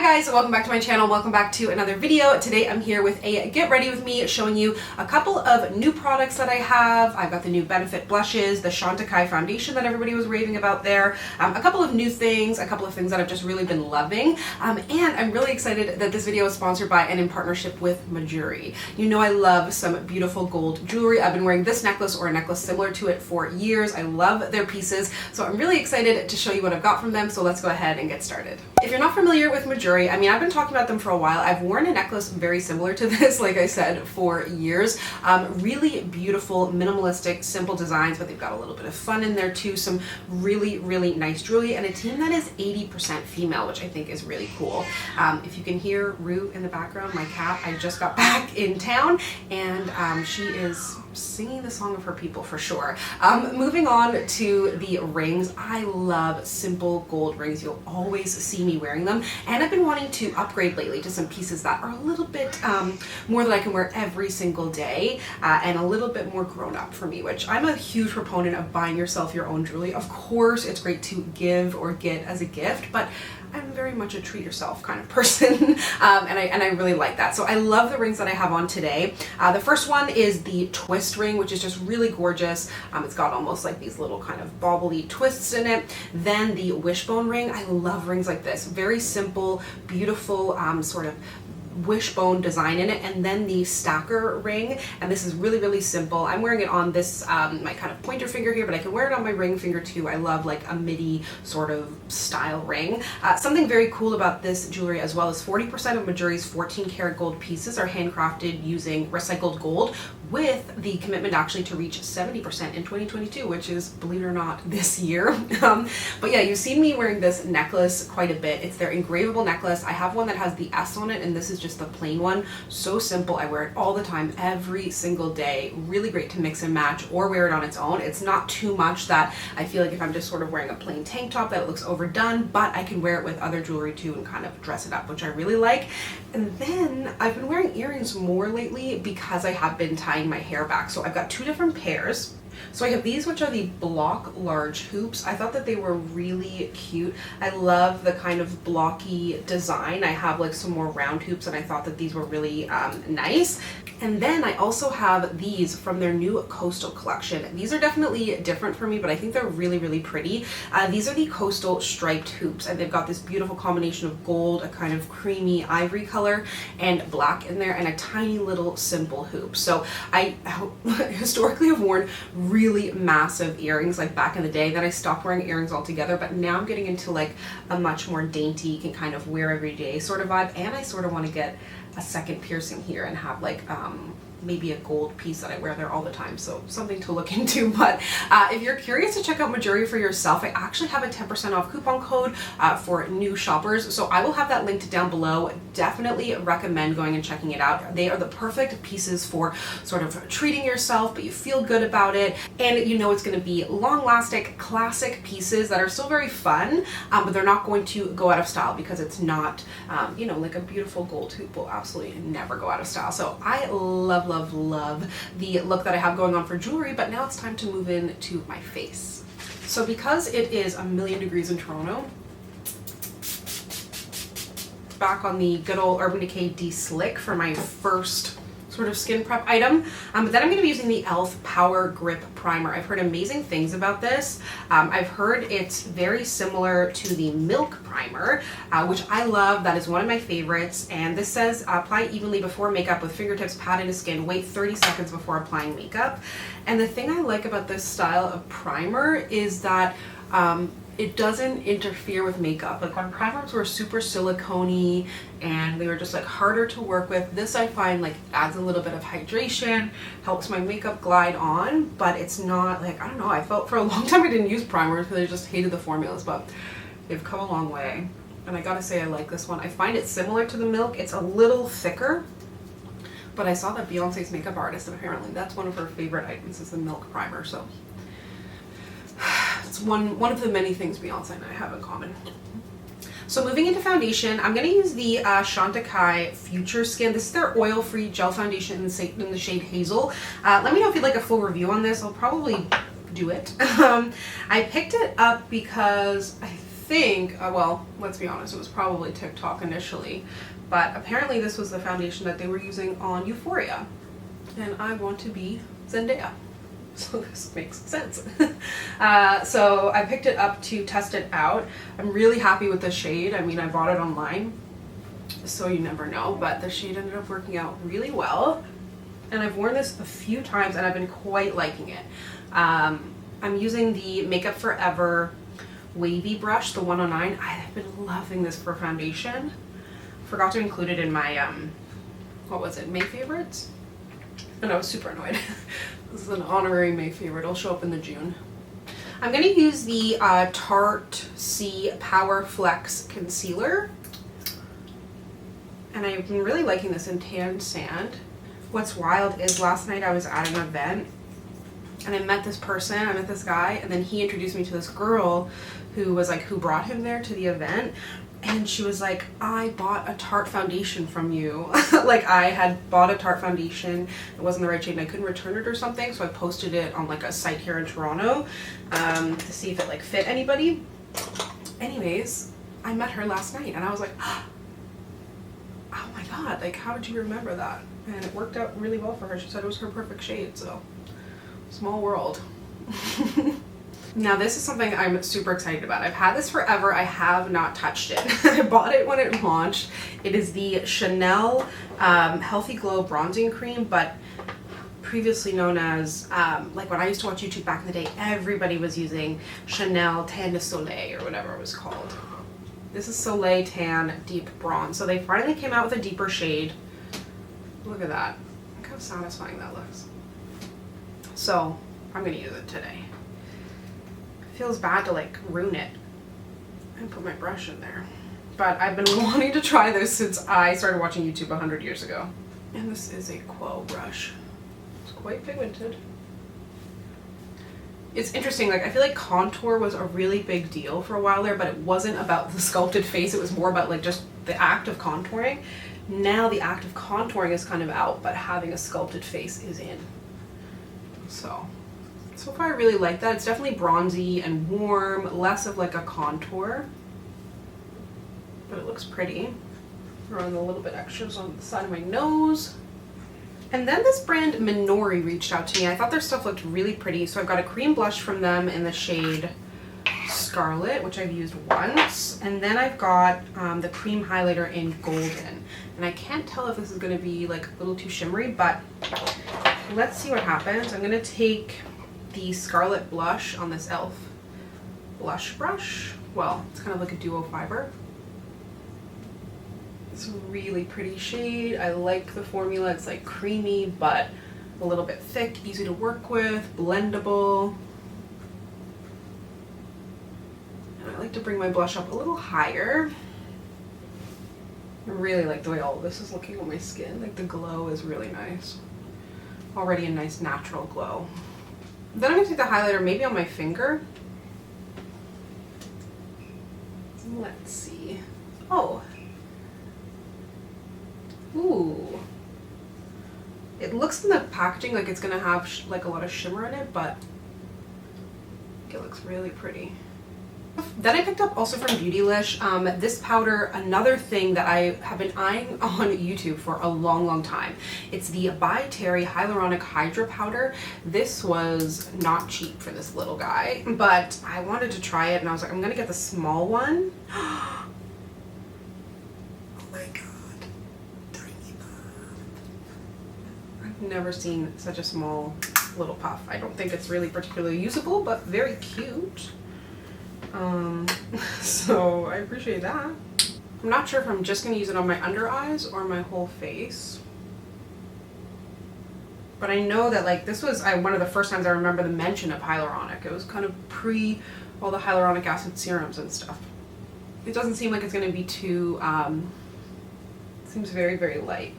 guys, welcome back to my channel. Welcome back to another video. Today I'm here with a get ready with me, showing you a couple of new products that I have. I've got the new Benefit blushes, the Chantecaille foundation that everybody was raving about there, a couple of new things, a couple of things that I've just really been loving, and I'm really excited that this video is sponsored by and in partnership with Mejuri. You know I love some beautiful gold jewelry. I've been wearing this necklace or a necklace similar to it for years. I love their pieces, so I'm really excited to show you what I've got from them, so let's go ahead and get started. If you're not familiar with Mejuri, I mean, I've been talking about them for a while. I've worn a necklace very similar to this, like I said, for years. Really beautiful, minimalistic, simple designs, but they've got a little bit of fun in there too. Some really, really nice jewelry, and a team that is 80% female, which I think is really cool. If you can hear Rue in the background, my cat, I just got back in town, and she is singing the song of her people for sure. Moving on to the rings. I love simple gold rings. You'll always see me wearing them, and I've been wanting to upgrade lately to some pieces that are a little bit more that I can wear every single day, and a little bit more grown up for me, which I'm a huge proponent of buying yourself your own jewelry. Of course, it's great to give or get as a gift, but I'm very much a treat yourself kind of person, and I really like that. So I love the rings that I have on today. The first one is the twist ring, which is just really gorgeous. It's got almost like these little kind of bobbly twists in it. Then the wishbone ring. I love rings like this. Very simple, beautiful, sort of wishbone design in it. And then the stacker ring, and this is really, really simple. I'm wearing it on this my kind of pointer finger here, but I can wear it on my ring finger too. I love like a midi sort of style ring. Something very cool about this jewelry as well is 40% of Mejuri's 14 karat gold pieces are handcrafted using recycled gold, with the commitment actually to reach 70% in 2022, which is, believe it or not, this year. But yeah, you've seen me wearing this necklace quite a bit. It's their engravable necklace. I have one that has the S on it, and this is just the plain one. So simple. I wear it all the time, every single day. Really great to mix and match or wear it on its own. It's not too much that I feel like if I'm just sort of wearing a plain tank top that it looks overdone, but I can wear it with other jewelry too and kind of dress it up, which I really like. And then I've been wearing earrings more lately because I have been tying my hair back. So I've got two different pairs. So I have these, which are the block large hoops. I thought that they were really cute. I love the kind of blocky design. I have like some more round hoops, and I thought that these were really nice. And then I also have these from their new Coastal collection. These are definitely different for me, but I think they're really, really pretty. These are the Coastal striped hoops, and they've got this beautiful combination of gold, a kind of creamy ivory color, and black in there, and a tiny little simple hoop. So I historically have worn really massive earrings like back in the day. Then I stopped wearing earrings altogether, but now I'm getting into like a much more dainty, can kind of wear every day sort of vibe, and I sort of want to get a second piercing here and have like maybe a gold piece that I wear there all the time, so something to look into. But if you're curious to check out Mejuri for yourself, I actually have a 10% off coupon code for new shoppers, so I will have that linked down below. Definitely recommend going and checking it out. They are the perfect pieces for sort of treating yourself, but you feel good about it, and you know it's going to be long-lasting, classic pieces that are still very fun, but they're not going to go out of style, because it's not, you know, like a beautiful gold hoop will absolutely never go out of style. So I love the look that I have going on for jewelry, but now it's time to move into my face. So because it is a million degrees in Toronto, back on the good old Urban Decay De-Slick for my first sort of skin prep item. But then I'm going to be using the e.l.f. Power Grip Primer. I've heard amazing things about this. I've heard it's very similar to the Milk Primer, which I love. That is one of my favorites. And this says apply evenly before makeup with fingertips, pat into skin, wait 30 seconds before applying makeup. And the thing I like about this style of primer is that it doesn't interfere with makeup. Like when primers were super silicone-y and they were just like harder to work with, this I find like adds a little bit of hydration, helps my makeup glide on, but it's not like, I don't know, I felt for a long time I didn't use primers because I just hated the formulas, but they've come a long way. And I gotta say I like this one. I find it similar to the Milk. It's a little thicker, but I saw that Beyonce's makeup artist, apparently that's one of her favorite items is the Milk Primer, so it's one of the many things Beyonce and I have in common. So moving into foundation, I'm going to use the Chantecaille Future Skin. This is their oil-free gel foundation in the shade Hazel. Let me know if you'd like a full review on this. I'll probably do it. I picked it up because I think, well, let's be honest, it was probably TikTok initially, but apparently this was the foundation that they were using on Euphoria. And I want to be Zendaya. So this makes sense. So I picked it up to test it out. I'm really happy with the shade. I mean, I bought it online, so you never know, but the shade ended up working out really well. And I've worn this a few times and I've been quite liking it. I'm using the Makeup Forever wavy brush, the 109. I've been loving this for foundation. Forgot to include it in my, what was it, May favorites? And I was super annoyed. This is an honorary May favorite. It'll show up in the June. I'm going to use the Tarte C Power Flex Concealer. And I've been really liking this in Tan Sand. What's wild is last night I was at an event and I met this person, I met this guy, and then he introduced me to this girl who was like, who brought him there to the event. And she was like, I bought a Tarte foundation from you. Like, I had bought a Tarte foundation. It wasn't the right shade and I couldn't return it or something. So I posted it on like a site here in Toronto to see if it like fit anybody. Anyways, I met her last night and I was like, oh my God, like, how did you remember that? And it worked out really well for her. She said it was her perfect shade, so small world. Now this is something I'm super excited about. I've had this forever. I have not touched it. I bought it when it launched. It is the Chanel Healthy Glow Bronzing Cream, but previously known as, like when I used to watch YouTube back in the day, everybody was using Chanel Tan de Soleil or whatever it was called. This is Soleil Tan Deep Bronze. So they finally came out with a deeper shade. Look at that. Look how satisfying that looks. So I'm gonna use it today. Feels bad to like ruin it and put my brush in there, but I've been wanting to try this since I started watching YouTube 100 years ago. And this is a Quo brush. It's quite pigmented. It's interesting, like I feel like contour was a really big deal for a while there, but it wasn't about the sculpted face. It was more about like just the act of contouring. Now the act of contouring is kind of out, but having a sculpted face is in. So far I really like that. It's definitely bronzy and warm, less of like a contour, but it looks pretty. Throwing a little bit extras on the side of my nose. And then this brand Mejuri reached out to me. I thought their stuff looked really pretty, so I've got a cream blush from them in the shade Scarlet, which I've used once, and then I've got the cream highlighter in Golden. And I can't tell if this is going to be like a little too shimmery, but let's see what happens. I'm going to take the Scarlet blush on this e.l.f. blush brush. Well, it's kind of like a duo fiber. It's a really pretty shade. I like the formula. It's like creamy, but a little bit thick, easy to work with, blendable. And I like to bring my blush up a little higher. I really like the way all of this is looking on my skin. Like the glow is really nice. Already a nice natural glow. Then I'm going to take the highlighter maybe on my finger. Let's see. Oh. Ooh. It looks in the packaging like it's going to have like a lot of shimmer in it, but I think it looks really pretty. Then I picked up also from Beautylish this powder, another thing that I have been eyeing on YouTube for a long time. It's the By Terry Hyaluronic Hydra Powder. This was not cheap for this little guy, but I wanted to try it and I was like, I'm gonna get the small one. Oh my God, tiny puff. I've never seen such a small little puff. I don't think it's really particularly usable, but very cute. So I appreciate that. I'm not sure if I'm just going to use it on my under eyes or my whole face. But I know that like this was one of the first times I remember the mention of hyaluronic. It was kind of pre all the hyaluronic acid serums and stuff. It doesn't seem like it's going to be too, it seems very light.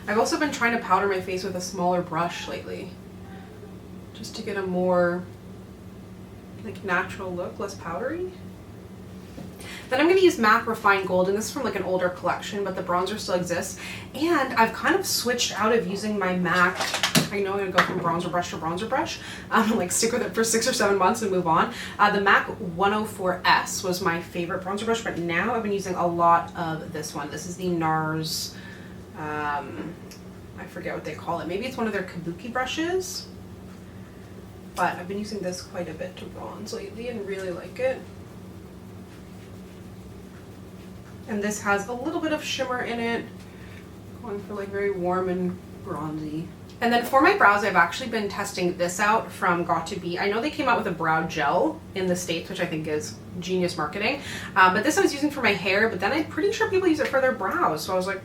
I've also been trying to powder my face with a smaller brush lately, just to get a more like natural look, less powdery. Then I'm going to use MAC Refined Gold, and this is from like an older collection, but the bronzer still exists. And I've kind of switched out of using my MAC I know I'm gonna go from bronzer brush to bronzer brush. Like stick with it for 6 or 7 months and move on. The MAC 104S was my favorite bronzer brush, but now I've been using a lot of this one. This is the NARS, I forget what they call it. Maybe it's one of their kabuki brushes, but I've been using this quite a bit to bronze lately and really like it. And this has a little bit of shimmer in it, going for like very warm and bronzy. And then for my brows, I've actually been testing this out from Got2b. I know they came out with a brow gel in the States, which I think is genius marketing. But this I was using for my hair, but then I'm pretty sure people use it for their brows. So I was like,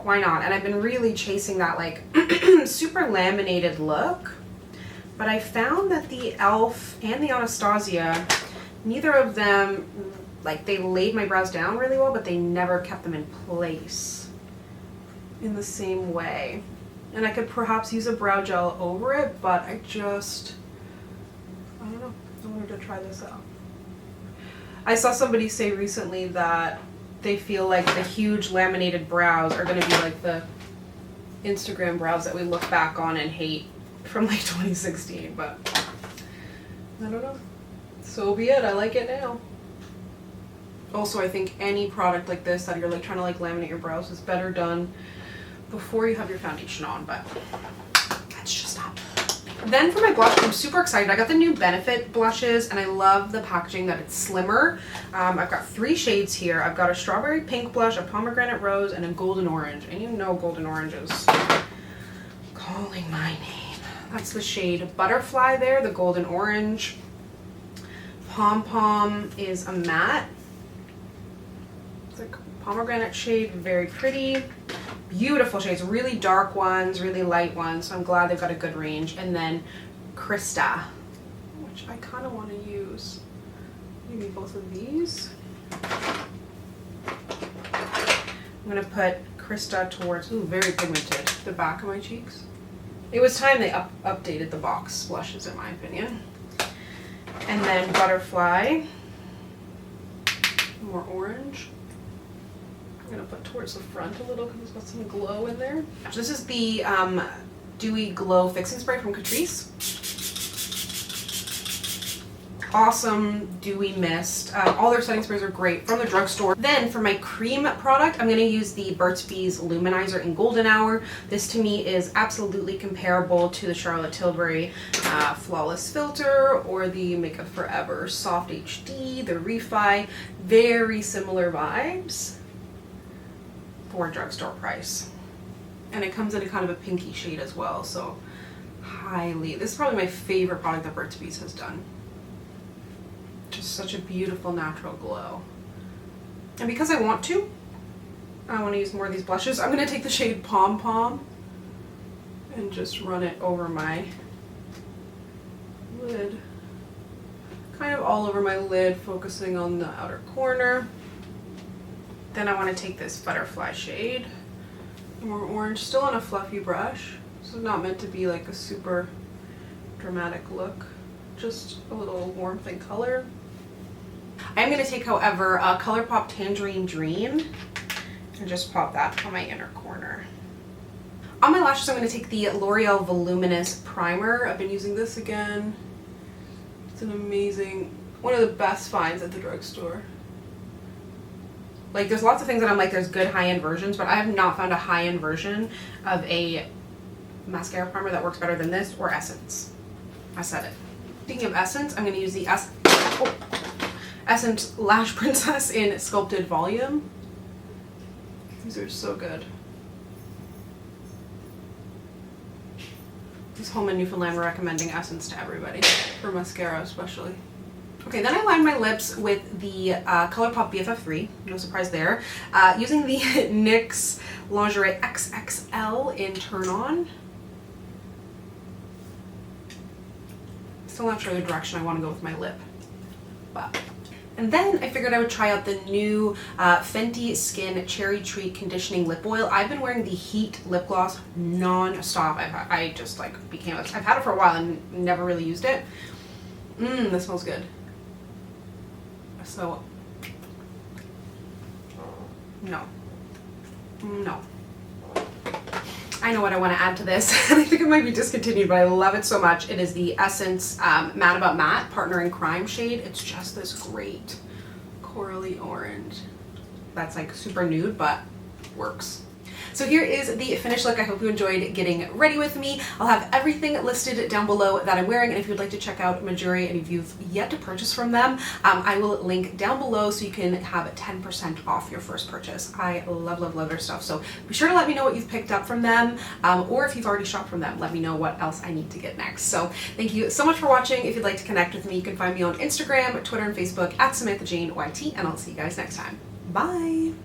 why not? And I've been really chasing that like super laminated look. But I found that the e.l.f. and the Anastasia, neither of them, like they laid my brows down really well, but they never kept them in place in the same way. And I could perhaps use a brow gel over it, but I don't know. I wanted to try this out. I saw somebody say recently that they feel like the huge laminated brows are going to be like the Instagram brows that we look back on and hate from like 2016, but I don't know. So be it. I like it now. Also, I think any product like this that you're like trying to like laminate your brows is better done before you have your foundation on, but that's just not. Then for my blush, I'm super excited. I got the new Benefit blushes and I love the packaging that it's slimmer. I've got 3 shades here. I've got a strawberry pink blush, a pomegranate rose, and a golden orange. And you know golden orange is calling my name. That's the shade Butterfly there, the golden orange. Pom Pom is a matte. It's like pomegranate shade, very pretty. Beautiful shades, really dark ones, really light ones, so I'm glad they've got a good range. And then Krista, which I kind of want to use maybe both of these. I'm going to put Krista towards, ooh, very pigmented, the back of my cheeks. It was time they updated the box blushes in my opinion. And then Butterfly, more orange. I'm going to put towards the front a little because it's got some glow in there. This is the Dewy Glow Fixing Spray from Catrice. Awesome dewy mist. All their setting sprays are great from the drugstore. Then for my cream product, I'm going to use the Burt's Bees Luminizer in Golden Hour. This to me is absolutely comparable to the Charlotte Tilbury Flawless Filter or the Makeup Forever Soft HD, the Refi. Very similar vibes for drugstore price. And it comes in a kind of a pinky shade as well, so this is probably my favorite product that Burt's Bees has done. Just such a beautiful natural glow. And because I want to use more of these blushes, I'm going to take the shade Pom Pom and just run it over my lid. Kind of all over my lid, focusing on the outer corner. Then I want to take this Butterfly shade, more orange, still on a fluffy brush. This is not meant to be like a super dramatic look, just a little warmth and color. I'm going to take, however, a Colourpop Tangerine Dream and just pop that on my inner corner. On my lashes, I'm going to take the L'Oreal Voluminous Primer. I've been using this again. It's an amazing, one of the best finds at the drugstore. Like, there's lots of things that I'm like, there's good high-end versions, but I have not found a high-end version of a mascara primer that works better than this or Essence. I said it. Speaking of Essence, I'm going to use the Essence Lash Princess in Sculpted Volume. These are so good. This home in Newfoundland, we're recommending Essence to everybody, for mascara especially. Okay, then I lined my lips with the Colourpop BFF3, no surprise there, using the NYX Lingerie XXL in Turn On. Still not sure the direction I want to go with my lip, but. And then I figured I would try out the new Fenty Skin Cherry Treat Conditioning Lip Oil. I've been wearing the Heat lip gloss non-stop. I just like became, I've had it for a while and never really used it. This smells good. So, no. I know what I want to add to this, and I think it might be discontinued, but I love it so much. It is the Essence Matte About Matte Partner in Crime shade. It's just this great corally orange that's like super nude, but works. So here is the finished look. I hope you enjoyed getting ready with me. I'll have everything listed down below that I'm wearing, and if you'd like to check out Mejuri and if you've yet to purchase from them, I will link down below so you can have 10% off your first purchase. I love, love, love their stuff. So be sure to let me know what you've picked up from them, or if you've already shopped from them, let me know what else I need to get next. So thank you so much for watching. If you'd like to connect with me, you can find me on Instagram, Twitter, and Facebook at SamanthaJaneYT, and I'll see you guys next time. Bye!